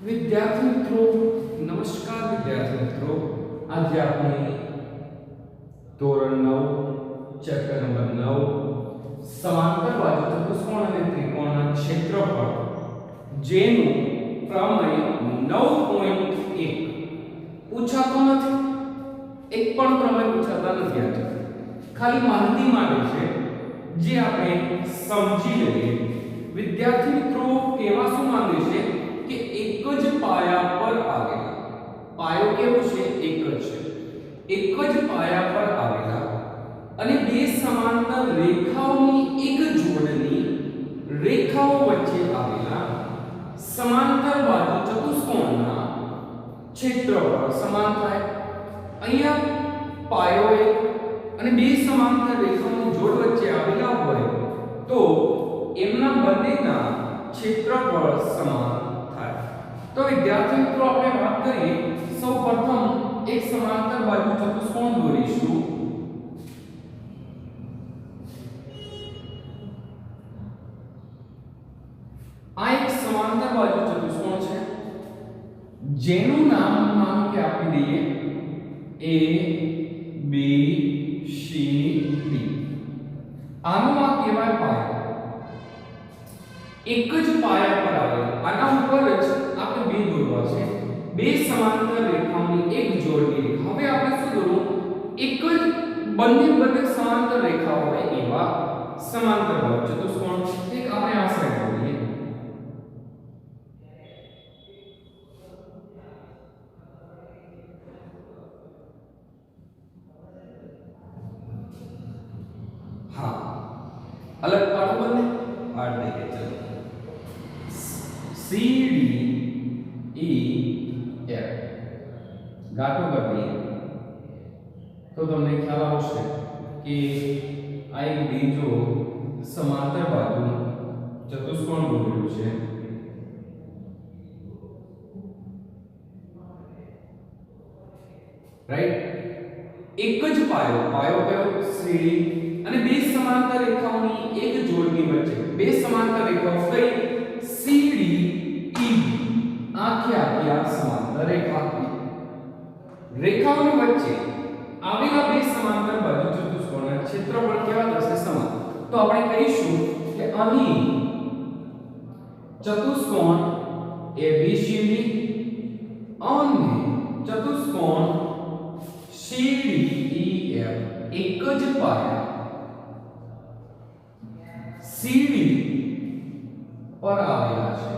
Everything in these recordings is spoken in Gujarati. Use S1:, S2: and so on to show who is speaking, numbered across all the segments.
S1: विद्यार्थी मित्रों, नमस्कार विद्यार्थी मित्रों। आज આપણે ધોરણ 9 ચેપ્ટર નંબર 9 સમાંતર બાજુ ચતુષ્કોણ અને ત્રિકોણના ક્ષેત્રફળ જેનું પ્રમેય 9.1 પૂછાતો નથી। એક પણ પ્રમેય પૂછાતા નથી આજે, ખાલી માહિતી માટે છે જે આપણે સમજી લઈએ। વિદ્યાર્થી મિત્રો કેવા શું માંગે છે કે એક જ પાયા પર આવેલા, પાયો કેવો છે? એક જ પાયા પર આવેલા અને બે સમાંતર રેખાઓની એક જોડની રેખાઓ વચ્ચે આવેલા સમાંતર બાજુ ચતુષ્કોણના ક્ષેત્રફળ સમાન થાય। અહીંયા પાયો એક અને બે સમાંતર રેખાઓની જોડ વચ્ચે આવેલા હોય તો એમના બંનેના ક્ષેત્રફળ સમાન થાય। तो विद्यार्थी मित्रों આપણે વાત કરીએ સૌપ્રથમ એક સમાંતર બાજુ ચતુષ્કોણ દોરીશું। આ એક સમાંતર બાજુ ચતુષ્કોણ છે જેનું નામ માનો કે આપી દઈએ A B C D। આનું આ કહેવાય પાયો। एक ज पाया पर आवेला आना ऊपर ज આપણે બે દોરવા છે, બે સમાંતર રેખાઓની એક જોડની રેખા। હવે આપણે શું દોરવું? એક જ બંને સમાંતર રેખાઓ હોય એવા સમાંતર બાજુ ચતુષ્કોણ। એક આપણે આ સાઈડ દોરીએ। हाँ, अलग पाड़ो बने पाड़ देंगे। चलो C D E F गाठो कर दिए तो તમને ખ્યાલ આવશે કે આ એક બીજો સમાંતર બાજુ ચતુષ્કોણ દોરેલું છે। રાઈટ, એક જ પાયો કયો? CD અને બે સમાંતર રેખાઓની એક જોડની વચ્ચે બે સમાંતર રેખાઓ કઈ? CD EB આખી આ સમાંતર રેખાઓની વચ્ચે આવેલા બે સમાંતર બાજુ ચતુષ્કોણના ક્ષેત્રફળ કેવા થશે? સમાન। તો આપણે કહીશું કે અહીં ચતુષ્કોણ ABCD અને ચતુષ્કોણ CDEF એક જ પાયા CD पर आवेला છે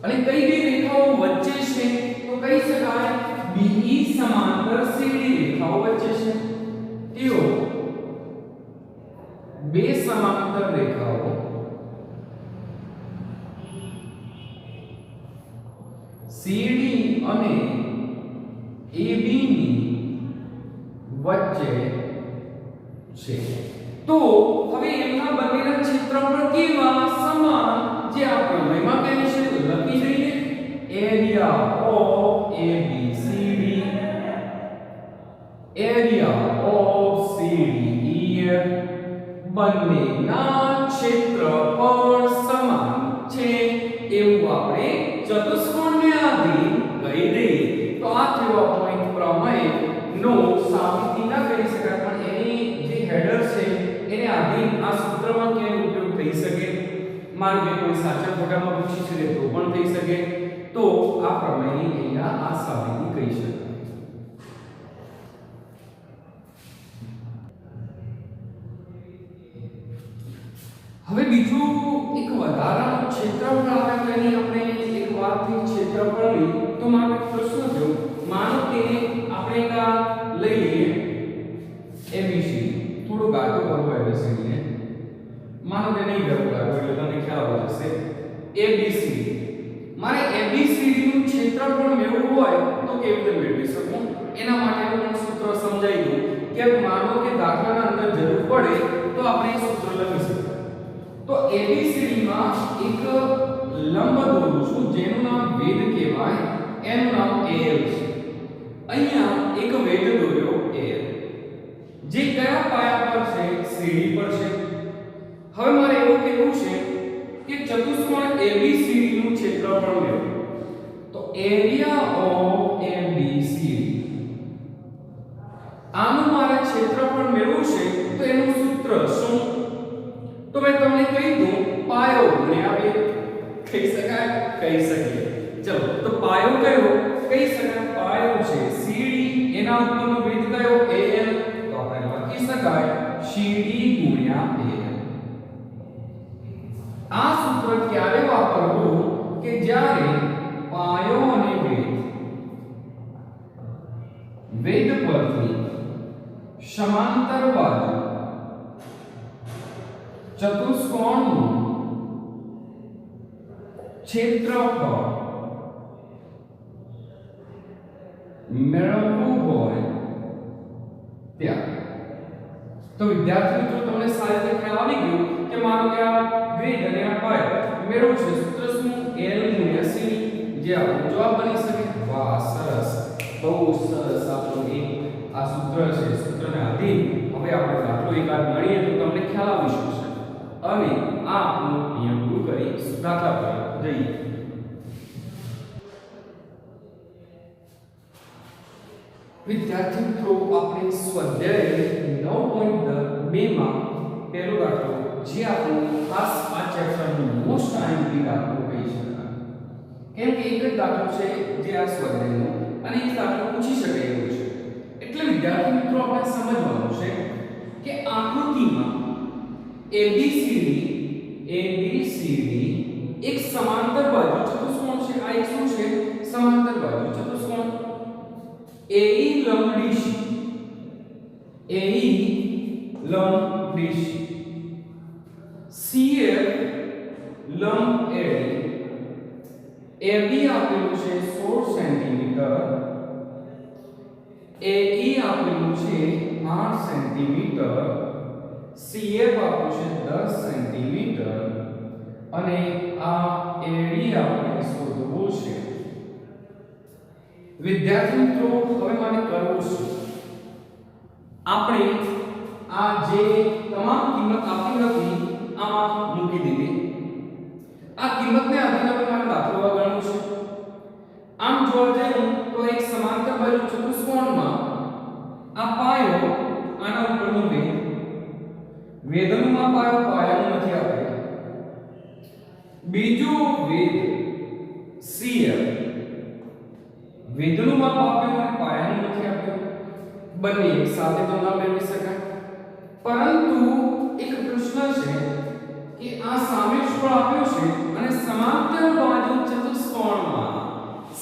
S1: અને કઈ બે રેખાઓ વચ્ચે છે? તો કહી શકાય BE સમાંતર CD રેખાઓ વચ્ચે છે। તેઓ બે સમાંતર રેખાઓ CD અને AB ની વચ્ચે છે। તો હવે એમના બંનેના ક્ષેત્રફળ કેવા? સમાન। જે આપણે પ્રમેયમાં કહે છે તો લખી દઈએ area of ABCD area of CDEF બંનેના ક્ષેત્રફળ સમાન છે એવું આપણે ચતુષ્કોણને આધીન કહી દઈએ। તો આ થયો આપણો એક પ્રમેય નો સાબિતી ના કરી શકાય પણ એની જે હેડર છે એને આધીન આ સૂત્રમાં કેમ ઉપયોગ થઈ શકે? માનો કે કોઈ સાચા ખોટામાં પૂછી છે તો પણ થઈ શકે। તો આ પ્રમેયની અહીંયા આ સાબિતી કહી શકાય। હવે બીજું એક વધારાનું ક્ષેત્રફળ આપણે એક વાત થઈ ક્ષેત્રફળની। તો મારો એક પ્રશ્ન થયો, માનો કે આપણે એક લઈ લઈએ ABCD, થોડું ગાઢો કરવો ABCD ને, માનો કે નહીં કરવો ગાઢો એટલે તમને ખ્યાલ આવી જશે। ABCD મારે ABCD નું ક્ષેત્રફળ મેળવવું હોય તો કેવી રીતે મેળવી શકું? એના માટેનું હું સૂત્ર સમજાવી દઉં કે માનો કે દાખલાના અંદર જરૂર પડે તો આપણે સૂત્ર લખી શકીએ। તો ABCD માં એક લંબ દોરું છું જેનું નામ વેધ કહેવાય, એનું નામ AL છે। અહીંયા એક વેધ દોર્યો AL જે કયા પાયા પર છે? CD પર છે। હવે મારે એવું કહેવું છે કે ચતુષ્કોણ ABCD નું ક્ષેત્રફળ ક્ષેત્રફળ મેળવો. તો એરિયા ઓફ એબીસી, આનું મારે ક્ષેત્રફળ મેળવવું છે તો એનું સૂત્ર શું? તો મેં તમને કહી દઉં, પાયો ગુણ્યા વેધ. કહી શકાય? કહી શકીએ. ચલો, તો પાયો કયો કહી શકાય? પાયો છે CD, એના ઉપરનો વેધ કયો? AL. તો આપણે લખી શકાય CD ગુણ્યા AL. આ સૂત્ર ક્યારે વાપરવું? કે જ્યારે પાયો અને વેધ પરથી સમાંતર બાજુ ચતુષ્કોણનું ક્ષેત્રફળ મેળવવું હોય ત્યારે. તો વિદ્યાર્થી મિત્રો, તમને સારી રીતે ખ્યાલ આવી ગયો કે માનો કે આ વેધ અને આ પાયો મેળવવું છે. સૂત્ર શું? L ગુણ્યા C, જે આપણો જવાબ બની શકે. વાહ, સરસ, બહુ સરસ. આપણો આ સૂત્ર છે, સૂત્રને આધીન હવે આપણે દાખલો એકાદ ગણીએ તો તમને ખ્યાલ આવી શકશે. અને આ આપણું નિયમ પૂરું કરી દાખલા પર જઈએ. વિદ્યાર્થી મિત્રો, આપણે સ્વાધ્યાય 9.2 માં પહેલો દાખલો, જે આપણો ખાસ આ ચેપ્ટરનો મોસ્ટ આઈએમપી દાખલો કહી શકાય. કેમ કે એક જ દાખલો છે જે આ સ્વાધ્યાયનો, અને એ દાખલો પૂછી શકે એવું છે. એટલે વિદ્યાર્થી મિત્રો, આપણે સમજવાનું છે કે આકૃતિમાં ABCD એક સમાંતર બાજુ ચતુષ્કોણ છે. આ એક શું છે? સમાંતર બાજુ ચતુષ્કોણ. AE લંબ DC, લંબ DC, CF લંબ AD, AB આપેલું છે 16 સેન્ટીમીટર, AE આપેલું છે 8 સેન્ટીમીટર, CF આપેલું છે 10 સેન્ટીમીટર, અને આ AD આપણે શોધવું છે. વિદ્યાર્થી મિત્રો, હવે મારે કરવું શું? આપણે આ જે તમામ કિંમત આપી હતી આમાં મૂકી દીધી. આ કિંમતને આધીન હવે મારે દાખલો ગણવું છે. આમ જોવા જઈએ તો એક સમાંતર બાજુ ચતુષ્કોણમાં આ પાયો, આના ઉપરનો વેધનું માપ આવ્યો, પાયાનું નથી આપ્યું. બીજો વેધ CF, વેધનું માપ આપ્યું અને પાયાનું નથી આપ્યું. બંને એક સાથે તો ના મેળવી શકાય. પરંતુ એક પ્રશ્ન છે કે આ સામેષ્કોણ આપ્યું છે અને સમાંતર બાજુ ચતુષ્કોણમાં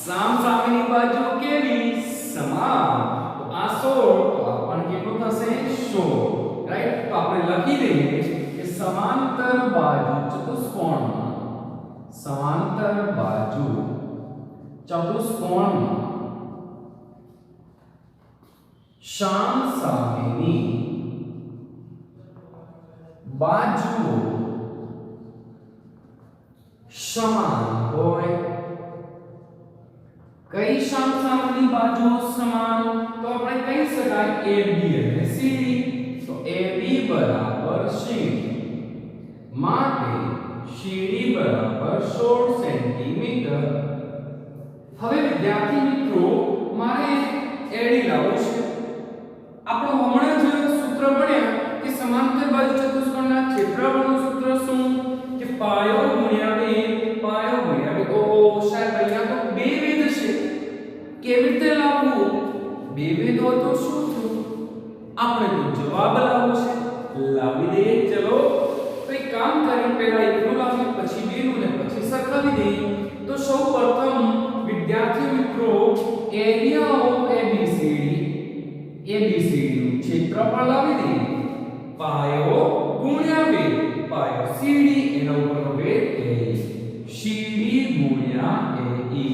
S1: સામસામેની બાજુ કેવી? સમાન. તો આ 16, તો આ પણ કેટલું થશે? 16. રાઈટ? તો આપણે લખી દઈએ કે સમાંતર બાજુ ચતુષ્કોણમાં, સમાંતર બાજુ ચતુષ્કોણમાં સામસામેની બાજુઓ સમાન હોય. કઈ સામસામેની બાજુઓ સમાન? તો આપણે કહી શકાય AB અને CD. તો AB બરાબર CD, માટે CD બરાબર 16 સેન્ટીમીટર. હવે વિદ્યાર્થી મિત્રો, મારે AD લાવવું છે. આપણો હમણાં જ સૂત્ર ભણ્યા કે સમાંતર બાજુ ચતુષ્કોણના ક્ષેત્રફળનું સૂત્ર શું? કે પાયો ગુણ્યા વેધ, પાયો ગુણ્યા વેધ. ઓહો સાહેબ, અહીંયા તો બે વેધ છે, કેવી રીતે લાવવું? બે વેધ હોય તો શું થયું? આપણે તો જવાબ લાવવો છે, લાવી દઈએ. ચલો, તો એક કામ કરી, પહેલા એકનું લાવીએ, પછી બેનું, ને પછી સરખાવી દઈએ. તો સૌ પ્રથમ વિદ્યાર્થી મિત્રો, એરિયા ઓફ ABCD નું ક્ષેત્રફળ લાવી દઈએ. પાયો ગુણ્યા વેધ, પાયો CD, એના ઉપરનો વેધ AE, CD ગુણ્યા AE.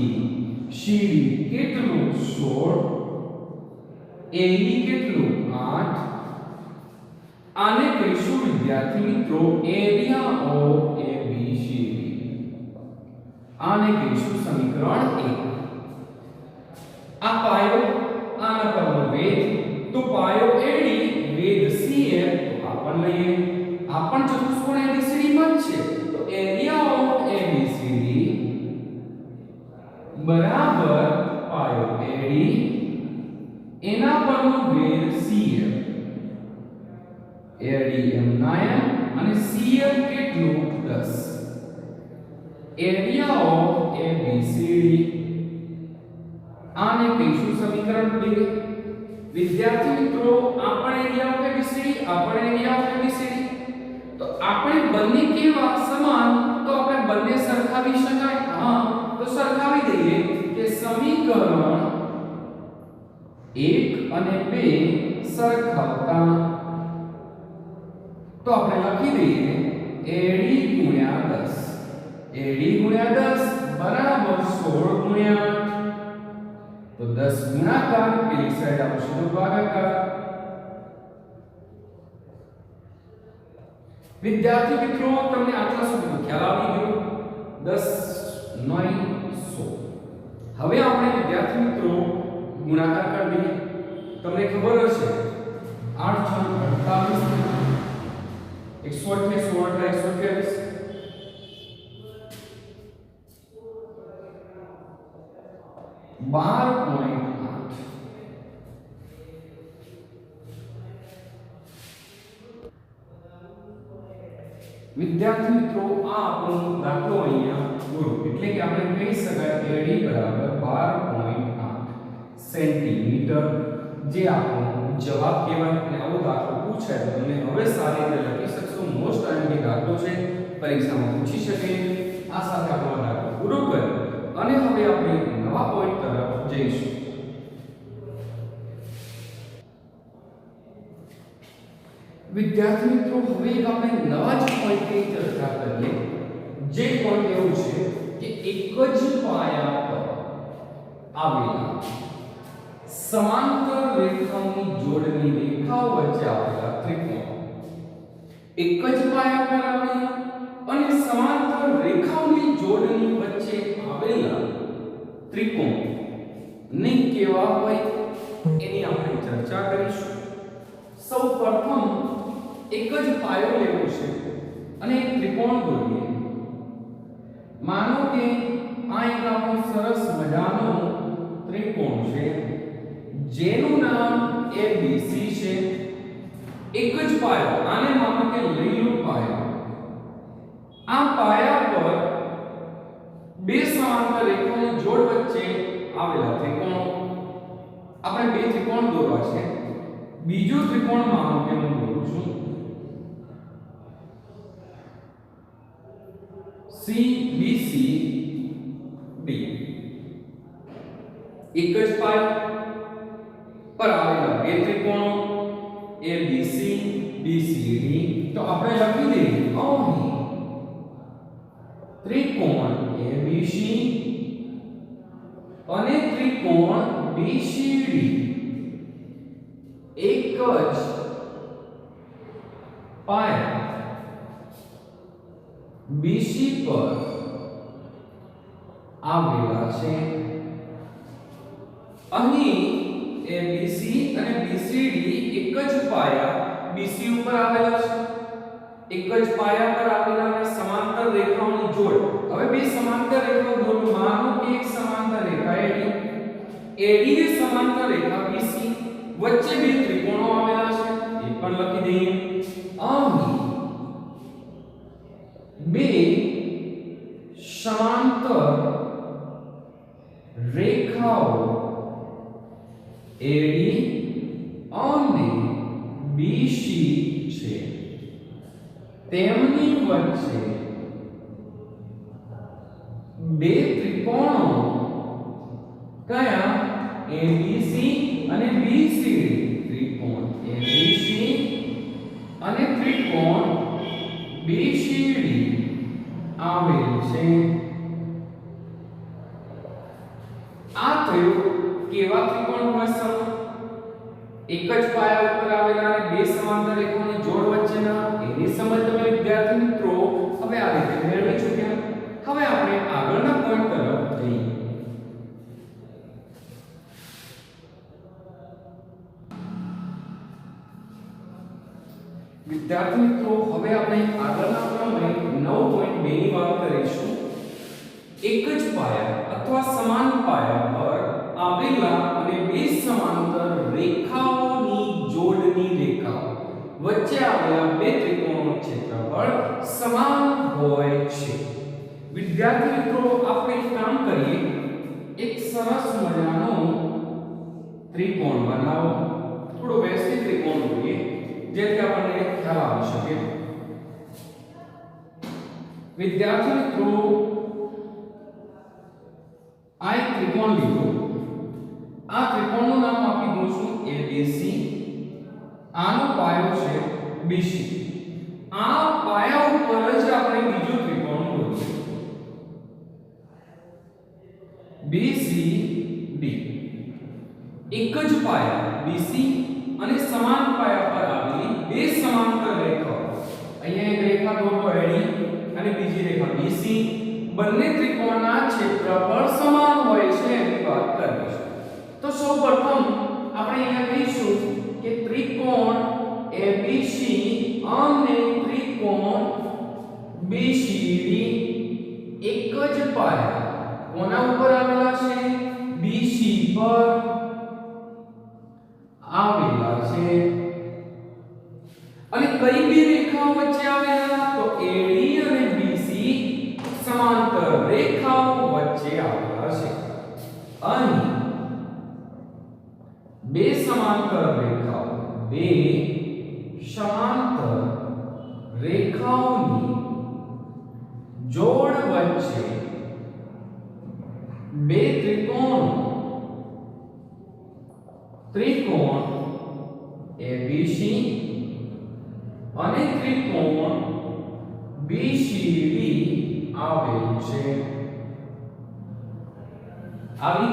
S1: CD કેટલું? 16, AE કેટલું? 8. આને કહીશું વિદ્યાર્થી મિત્રો એરિયા ઓફ ABCD. આને કહીશું સમીકરણ 1. આ પાયો, આના પરનો વેધ, તો પાયો AD, વેધ CF. તો આ પણ લઈએ. આ પણ ચતુષ્કોણ ABCD માં જ છે. તો એરિયા ઓફ ABCD બરાબર પાયો એડી એના પરનું વેધ CF એડીએમ 9 અને CF કેટલું 10 એરિયા ઓફ ABCD આને કહીશું સમીકરણ 2 વિદ્યાર્થી મિત્રો આપણે એરિયા ઓફ ABCD આપણે એરિયા ઓફ ABCD તો આપણે બંને કેવા સમાન તો આપણે બંને સરખાવી શકાય હા તો સરખાવી દઈએ કે સમીકરણ 1 અને 2 સરખાવતા તો આપણે લખી દઈએ AD ગુણ્યા 10 AD ગુણ્યા 10 બરાબર 16 ગુણ્યા 8 તો 10 ગુણાકાર પેલી સાઈડ આવશે તો ભાગાકાર વિદ્યાર્થી મિત્રો તમને આટલા સુધી ખ્યાલ આવી ગયો 10 9 16 હવે આપણે વિદ્યાર્થી મિત્રો ગુણાકાર કરી દઈએ તમને ખબર હશે 8 6 48 128 128 12.8 વિદ્યાર્થી મિત્રો આ આપણો દાખલો અહીંયા પૂરો એટલે કે આપણે કહી શકાય કે AD બરાબર 12.8 સેન્ટીમીટર જે આપણો જવાબ કહેવાય અને આવો દાખલો પૂછાય તો તમે હવે સારી રીતે લખી શકશો મોસ્ટ ટાઈમની દાખલો છે પરીક્ષામાં પૂછી શકે આ સાથે આપણો દાખલો પૂરો કર્યો અને હવે આપણે નવા પોઈન્ટ તરફ જઈશું વિદ્યાર્થી મિત્રો હવે આપણે નવા જ પોઈન્ટની ચર્ચા કરીએ જે પોઈન્ટ એવું છે કે એક જ પાયા પર આવેલા સમાંતર રેખાઓની જોડની રેખાઓ વચ્ચે આવેલા ત્રિકોણ એક જ પાયા પર આવેલા અને સમાંતર રેખાઓની જોડની વચ્ચે આવેલા ત્રિકોણ ને કેવા હોય એની આપણે ચર્ચા કરીશું સૌપ્રથમ એક જ પાયો લેવો છે અને એક ત્રિકોણ દોરીએ માનો કે આ એક આપણો સરસ મજાનો ત્રિકોણ છે જેનું નામ ABC છે એક જ પાયો આને માનો કે લઈ લો પાયો આ પાયા પર બે સમાંતર રેખાઓની જોડ વચ્ચે આવેલા ત્રિકોણો આપણે બે ત્રિકોણ દોરવા છે બીજો ત્રિકોણ માનો કે હું દોરું છું CBC D એક જ પાયો પર આવેલા બે ત્રિકોણો ABC BCD તો આપણે લખી દઈએ અહીં ત્રિકોણ ABC અને ત્રિકોણ BCD એક જ પાયા BC પર આવેલા છે અહીં ABC અને BCD એક જ પાયા BC ઉપર આવેલા છે એક જ પાયા પર આવેલા અને સમાંતર રેખાઓની જોડ હવે બે સમાંતર રેખાઓ દોરો માનો કે એક સમાંતર રેખા AD ની સમાંતર રેખા BC વચ્ચે બે ત્રિકોણો આવેલા છે એ પણ લખી દઈએ અહીં બે સમાંતર રેખાઓ AD અને BC છે તેમની વચ્ચે બે ત્રિકોણો કયા ABC અને BCD ત્રિકોણ ABC અને ત્રિકોણ BCD આવેલ છે આ થયું કેવા ત્રિકોણ હોય સમ એક જ પાયા ઉપર આવેલા અને બે સમાંતર રેખાઓની જોડ વચ્ચેના એની સમજ તમે વિદ્યાર્થી મિત્રો હવે આ રીતે મેળવી ચૂક્યા હવે આપણે આગળના પોઈન્ટ તરફ જઈએ વિદ્યાર્થી મિત્રો હવે આપણે આગળના ક્રમે 9.2 ની વાત કરીશું એક જ પાયા અથવા સમાન પાયા પર આવેલા અને બે સમાંતર રેખાઓની જોડની રેખાઓ વચ્ચે આવેલા બે ત્રિકોણનું ક્ષેત્રફળ સમાન હોય છે. વિદ્યાર્થી મિત્રો, આપણે એક કામ કરીએ, એક સરસ મજાનો ત્રિકોણ બનાવો. થોડો વ્યવસ્થિત ત્રિકોણ જોઈએ જેથી આપણને ખ્યાલ આવી શકે. વિદ્યાર્થી મિત્રો, આ એક ત્રિકોણ લીધો. આ ત્રિકોણનું નામ આપી દઉં છું ABC. આનો પાયો છે BC. આ પાયા ઉપર જ આપણે બીજું ત્રિકોણ દોરીએ BCD. એક જ પાયા BC અને સમાન પાયા પર આવેલી બે સમાંતર રેખાઓ, અહીંયા એક રેખા દોરો AD અને બીજી રેખા BC, બંને ત્રિકોણના ક્ષેત્રફળ સમાન હોય છે એની વાત કરીશું. તો સૌપ્રથમ આપણે અહીંયા કહીશું કે ત્રિકોણ ABC અને ત્રિકોણ BCD એક જ પાયા કોના ઉપર આવેલા છે? BC પર આવેલા છે. અને કઈ બે રેખાઓ વચ્ચે આવેલા? તો AD અને BC સમાંતર રેખાઓ વચ્ચે આવેલા છે. અહીં બે સમાંતર રેખાઓની જોડ વચ્ચે બે ત્રિકોણ ABC અને ત્રિકોણ BCD આવેલ છે. આવી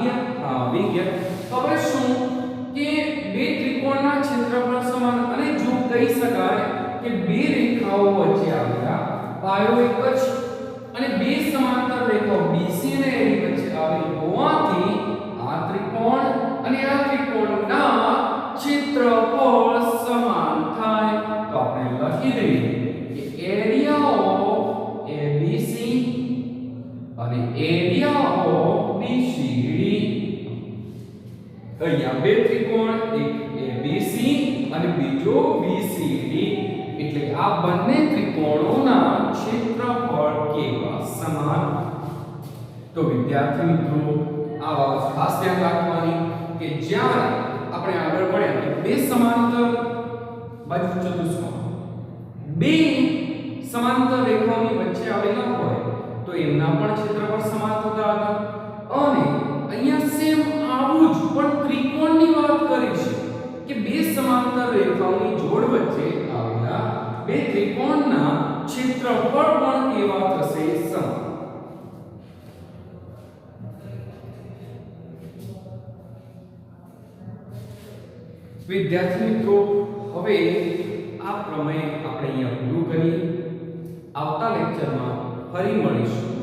S1: ગયા. હવે શું કે બે ત્રિકોણના ક્ષેત્રફળ સમાન અને જો કહી શકાય કે બે રેખાઓ વચ્ચે આવેલા પાયો એક જ અને બે સમાંતર રેખાઓ BC અને AD વચ્ચે આવેલી હોવાથી આ ત્રિકોણ અને આ ત્રિકોણના ક્ષેત્રફળ સમાન થાય. તો આપણે લખી દઈએ કે એરિયા ઓફ ABC અને એરિયા ઓફ BCD. અહીંયા બે ત્રિકોણ, એક ABC અને બીજો BCD, એટલે આ બંને ત્રિકોણોના ક્ષેત્રફળ કેવા? સમાન. તો વિદ્યાર્થી મિત્રો, આ વાત ખાસ ધ્યાન રાખવાની કે જ્યારે આપણે આગળ ભણ્યા કે બે સમાંતર બાજુ ચતુષ્કોણ બે સમાંતર રેખાઓની વચ્ચે આવેલા હોય તો એમના પણ ક્ષેત્રફળ સમાન થતા હતા. અને અહીંયા સેમ આવું જ પણ ત્રિકોણની વાત કરી છે કે બે સમાંતર રેખાઓની જોડ વચ્ચે આવેલા બે ત્રિકોણના ક્ષેત્રફળ પણ કેવા થશે? સમાન. વિદ્યાર્થી મિત્રો, હવે આ પ્રમેય આપણે અહીંયા પૂરું કરીએ. આવતા લેક્ચરમાં ફરી મળીશું.